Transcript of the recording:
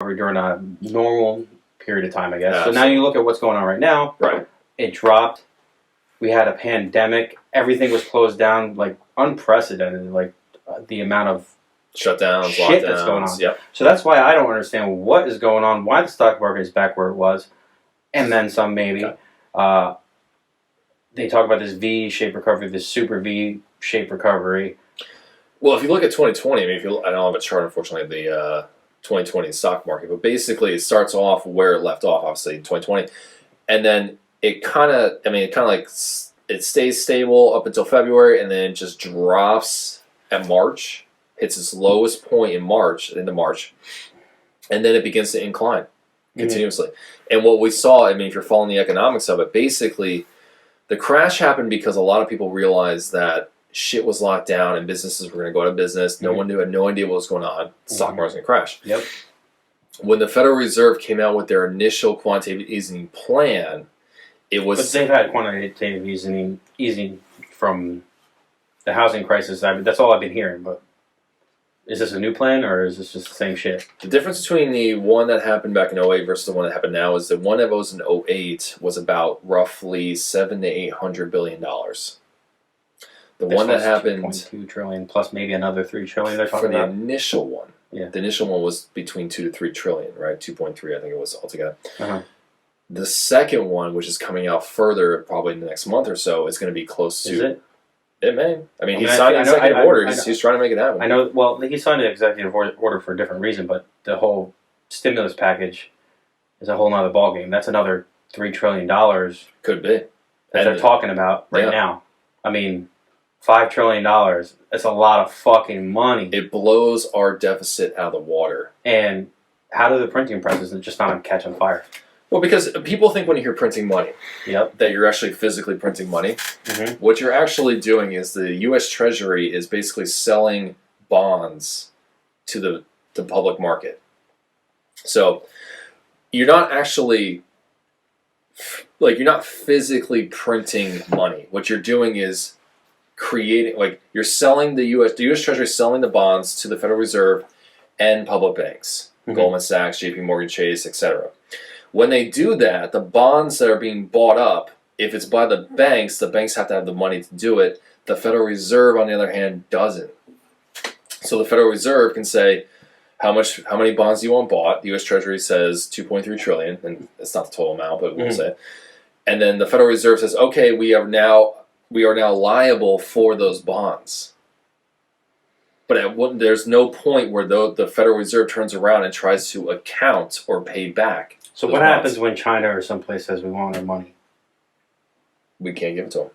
during a normal period of time, I guess. So now you look at what's going on right now. Right. It dropped. We had a pandemic. Everything was closed down, like unprecedented. Like the amount of shutdowns, shit lockdowns. that's going on. Yep. So that's why I don't understand what is going on. Why the stock market is back where it was, and then some maybe. Okay. They talk about this V-shaped recovery, this super V-shaped recovery. Well, if you look at 2020, I mean, I don't have a chart, unfortunately, of the 2020 stock market, but basically it starts off where it left off, obviously, in 2020, and then it kind of like it stays stable up until February, and then it just drops at March, hits its lowest point in March, into March, and then it begins to incline continuously. And what we saw, I mean, if you're following the economics of it, basically the crash happened because a lot of people realized that shit was locked down and businesses were going to go out of business. No one had no idea what was going on. The stock market was going to crash. Yep. When the Federal Reserve came out with their initial quantitative easing plan, it was... But they've had quantitative easing from the housing crisis. I mean, that's all I've been hearing, but is this a new plan or is this just the same shit? The difference between the one that happened back in 2008 versus the one that happened now is the one that was in 2008 was about roughly $700 to $800 billion. The one that happened... 2.2 trillion plus maybe another 3 trillion they're talking about? For the initial one. Yeah. The initial one was between 2 to 3 trillion, right? 2.3 I think it was altogether. The second one, which is coming out further probably in the next month or so, is going to be close to... Is it? It may. I mean, he signed an executive order. He's trying to make it happen. I know. Well, he signed an executive order for a different reason, but the whole stimulus package is a whole nother ballgame. That's another $3 trillion. Could be. That they're talking about right now. I mean, $5 trillion. That's a lot of fucking money. It blows our deficit out of the water. And how do the printing presses just not catch on fire? Well, because people think when you hear printing money, that you're actually physically printing money. What you're actually doing is the U.S. Treasury is basically selling bonds to the public market. So you're not actually, you're not physically printing money. What you're doing is creating, you're selling the U.S. Treasury is selling the bonds to the Federal Reserve and public banks, Goldman Sachs, J.P. Morgan Chase, etc. When they do that, the bonds that are being bought up, if it's by the banks have to have the money to do it. The Federal Reserve, on the other hand, doesn't. So the Federal Reserve can say, how many bonds do you want bought? The U.S. Treasury says 2.3 trillion, and it's not the total amount, but we'll say. And then the Federal Reserve says, okay, we are now liable for those bonds. But there's no point where the Federal Reserve turns around and tries to account or pay back. So what happens when China or someplace says we want our money? We can't give it to them.